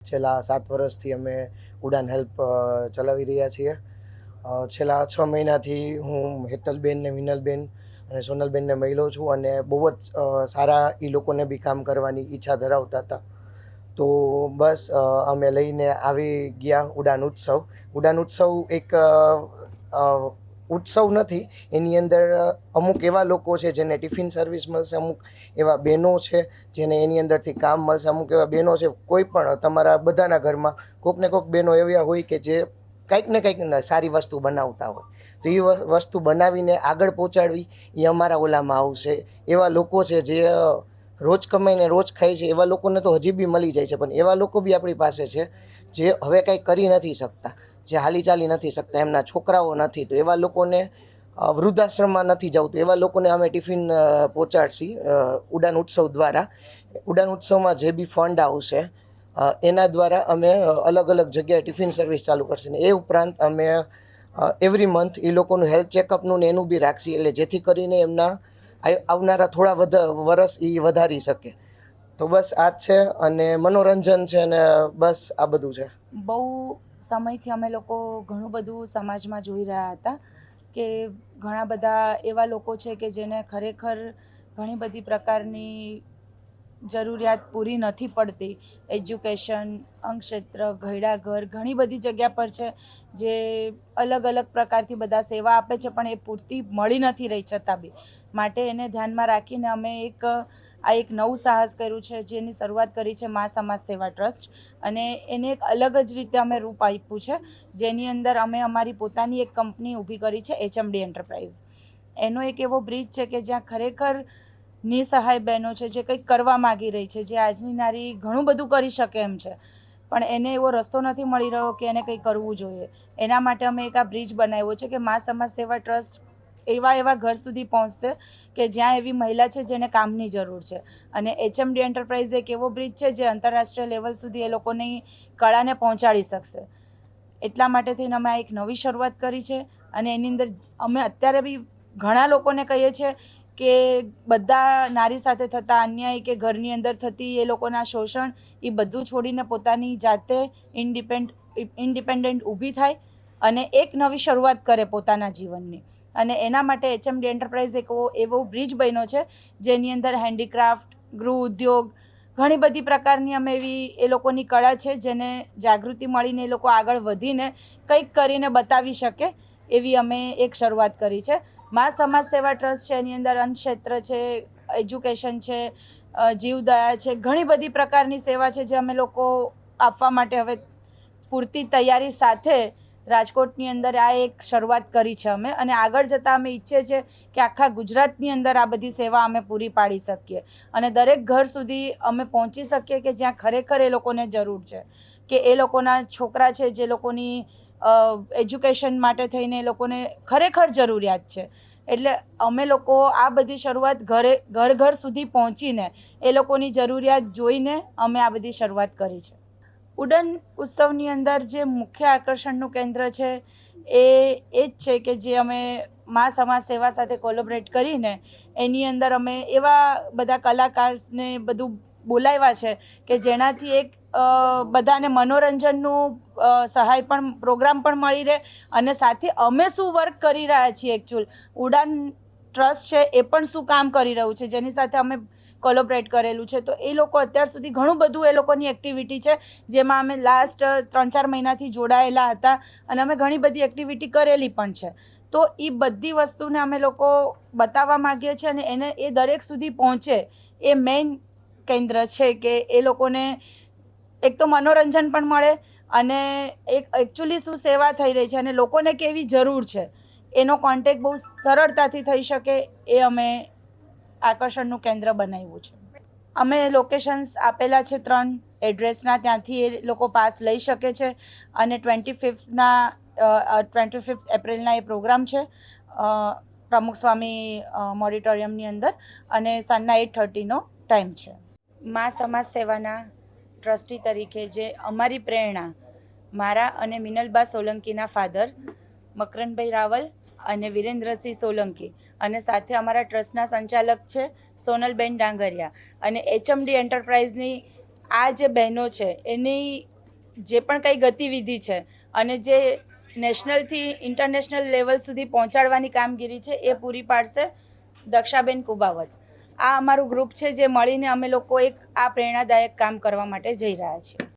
છેલ્લા 7 વર્ષથી અમે ઉડાન હેલ્પ ચલાવી રહ્યા છીએ. છેલ્લા 6 મહિનાથી હું હેતલબેન ને મિનલબેન અને સોનલબેનને મળ્યો છું અને બહુ જ સારા એ લોકોને બી કામ કરવાની ઈચ્છા ધરાવતા હતા. તો બસ અમે લઈને આવી ગયા ઉડાન ઉત્સવ. ઉડાન ઉત્સવ એક ઉત્સવ નથી, એની અંદર અમુક એવા લોકો છે જેને ટિફિન સર્વિસ મળશે, અમુક એવા બહેનો છે જેને એની અંદરથી કામ મળશે, અમુક એવા બહેનો છે, કોઈ પણ તમારા બધાના ઘરમાં કોઈક ને કોઈક બહેનો એવા હોય કે જે કંઈક ને કંઈક સારી વસ્તુ બનાવતા હોય, તો એ વસ્તુ બનાવીને આગળ પહોંચાડવી એ અમારા ઓલામાં આવશે. એવા લોકો છે જે રોજ કમાઈને રોજ ખાય છે, એવા લોકોને તો હજી બી મળી જાય છે, પણ એવા લોકો બી આપણી પાસે છે જે હવે કંઈ કરી નથી શકતા, જે હાલી ચાલી નથી શકતા, એમના છોકરાઓ નથી, તો એવા લોકોને વૃદ્ધાશ્રમમાં નથી જવું, તો એવા લોકોને અમે ટિફિન પહોંચાડશી ઉડાન ઉત્સવ દ્વારા. ઉડાન ઉત્સવમાં જે બી ફંડ આવશે એના દ્વારા અમે અલગ અલગ જગ્યાએ ટિફિન સર્વિસ ચાલુ કરશે. એ ઉપરાંત અમે એવરી મંથ એ લોકોનું હેલ્થ ચેકઅપનું ને એનું બી રાખશી, એટલે જેથી કરીને એમના આવનારા થોડા વર્ષ એ વધારી શકે. તો બસ આ જ છે, અને મનોરંજન છે, અને બસ આ બધું છે. બહુ સમયથી અમે લોકો ઘણું બધું સમાજમાં જોઈ રહ્યા હતા કે ઘણા બધા એવા લોકો છે કે જેને ખરેખર ઘણી બધી પ્રકારની જરૂરિયાત પૂરી નથી પડતી. એજ્યુકેશન, અંગક્ષેત્ર, ઘરડાઘર, ઘણી બધી જગ્યા પર છે જે અલગ અલગ પ્રકારથી બધા સેવા આપે છે, પણ એ પૂરતી મળી નથી રહી છતાં બી. માટે એને ધ્યાનમાં રાખીને અમે એક નવું સાહસ કર્યું છે, જેની શરૂઆત કરી છે મા સમાજ સેવા ટ્રસ્ટ, અને એને એક અલગ જ રીતે અમે રૂપ આપ્યું છે, જેની અંદર અમે અમારી પોતાની એક કંપની ઊભી કરી છે, HMD એન્ટરપ્રાઇઝ. એનો એક એવો બ્રિજ છે કે જ્યાં ખરેખર નિસહાય બહેનો છે જે કંઈક કરવા માગી રહી છે, જે આજની નારી ઘણું બધું કરી શકે એમ છે, પણ એને એવો રસ્તો નથી મળી રહ્યો કે એને કંઈ કરવું જોઈએ. એના માટે અમે એક આ બ્રિજ બનાવ્યો છે કે મા સમાજ સેવા ટ્રસ્ટ એવા ઘર સુધી પહોંચશે કે જ્યાં એવી મહિલા છે જેને કામની જરૂર છે, અને HMD એન્ટરપ્રાઇઝ એક એવો બ્રિજ છે જે આંતરરાષ્ટ્રીય લેવલ સુધી એ લોકોની કળાને પહોંચાડી શકશે. એટલા માટે થઈને અમે આ એક નવી શરૂઆત કરી છે, અને એની અંદર અમે અત્યારે બી ઘણા લોકોને કહીએ છીએ કે બધા નારી સાથે થતા અન્યાય કે ઘરની અંદર થતી એ લોકોના શોષણ, એ બધું છોડીને પોતાની જાતે ઇન્ડિપેન્ડન્ટ ઊભી થાય અને એક નવી શરૂઆત કરે પોતાના જીવનની. અને એના માટે HMD એન્ટરપ્રાઇઝ એક એવો બ્રિજ બન્યો છે જેની અંદર હેન્ડીક્રાફ્ટ, ગૃહ ઉદ્યોગ, ઘણી બધી પ્રકારની અમે એવી એ લોકોની કળા છે જેને જાગૃતિ મળીને એ લોકો આગળ વધીને કંઈક કરીને બતાવી શકે એવી અમે એક શરૂઆત કરી છે. મા સમાજ સેવા ટ્રસ્ટ છે, એની અંદર અન્નક્ષેત્ર છે, એજ્યુકેશન છે, જીવદયા છે, ઘણી બધી પ્રકારની સેવા છે જે અમે લોકો આપવા માટે હવે પૂરતી તૈયારી સાથે રાજકોટની અંદર આ એક શરૂઆત કરી છે અમે, અને આગળ જતાં અમે ઈચ્છીએ છીએ કે આખા ગુજરાતની અંદર આ બધી સેવા અમે પૂરી પાડી શકીએ અને દરેક ઘર સુધી અમે પહોંચી શકીએ કે જ્યાં ખરેખર એ લોકોને જરૂર છે, કે એ લોકોના છોકરા છે જે લોકોની એજ્યુકેશન માટે થઈને એ લોકોને ખરેખર જરૂરિયાત છે. એટલે અમે લોકો આ બધી શરૂઆત ઘર સુધી પહોંચીને એ લોકોની જરૂરિયાત જોઈને અમે આ બધી શરૂઆત કરી છે. ઉડાન ઉત્સવની અંદર જે મુખ્ય આકર્ષણનું કેન્દ્ર છે એ જ છે કે જે અમે મા સમાજ સેવા સાથે કોલેબોરેટ કરીને એની અંદર અમે એવા બધા કલાકારને બધું બોલાવ્યા છે કે જેનાથી એક બધાને મનોરંજનનું સહાય પણ પ્રોગ્રામ પણ મળી રહે, અને સાથે અમે શું વર્ક કરી રહ્યા છીએ, એકચ્યુઅલ ઉડાન ટ્રસ્ટ છે એ પણ શું કામ કરી રહ્યું છે જેની સાથે અમે કોલેબોરેટ કરેલું છે. તો એ લોકો અત્યાર સુધી ઘણું બધું એ લોકોની એક્ટિવિટી છે જેમાં અમે લાસ્ટ 3-4 મહિનાથી જોડાયેલા હતા, અને અમે ઘણી બધી એક્ટિવિટી કરેલી પણ છે. તો એ બધી વસ્તુને અમે લોકો બતાવવા માગીએ છીએ, અને એને એ દરેક સુધી પહોંચે એ મેઇન કેન્દ્ર છે કે એ લોકોને એક તો મનોરંજન પણ મળે, અને એક એકચ્યુઅલી શું સેવા થઈ રહી છે અને લોકોને કેવી જરૂર છે એનો કોન્ટેક્ટ બહુ સરળતાથી થઈ શકે, એ અમે આકર્ષણનું કેન્દ્ર બનાવ્યું છે. અમે લોકેશન્સ આપેલા છે 3 એડ્રેસના, ત્યાંથી એ લોકો પાસ લઈ શકે છે, અને 25 એપ્રિલના એ પ્રોગ્રામ છે પ્રમુખ સ્વામી ઓડિટોરિયમની અંદર, અને સાંજના 8:30નો ટાઈમ છે. મા સમાજ સેવાના ટ્રસ્ટી તરીકે જે અમારી પ્રેરણા મારા અને મિનલબા સોલંકીના ફાધર મકરનભાઈ રાવલ અને વિરેન્દ્રસિંહ સોલંકી, અને સાથે અમારા ટ્રસ્ટના સંચાલક છે સોનલબેન ડાંગરિયા, અને HMD એન્ટરપ્રાઇઝની આ જે બહેનો છે એની જે પણ કંઈ ગતિવિધિ છે અને જે નેશનલથી ઇન્ટરનેશનલ લેવલ સુધી પહોંચાડવાની કામગીરી છે એ પૂરી પાડશે દક્ષાબેન કુબાવત. આ અમારું ગ્રુપ છે જે મળીને અમે લોકો એક આ પ્રેરણાદાયક કામ કરવા માટે જઈ રહ્યા છીએ.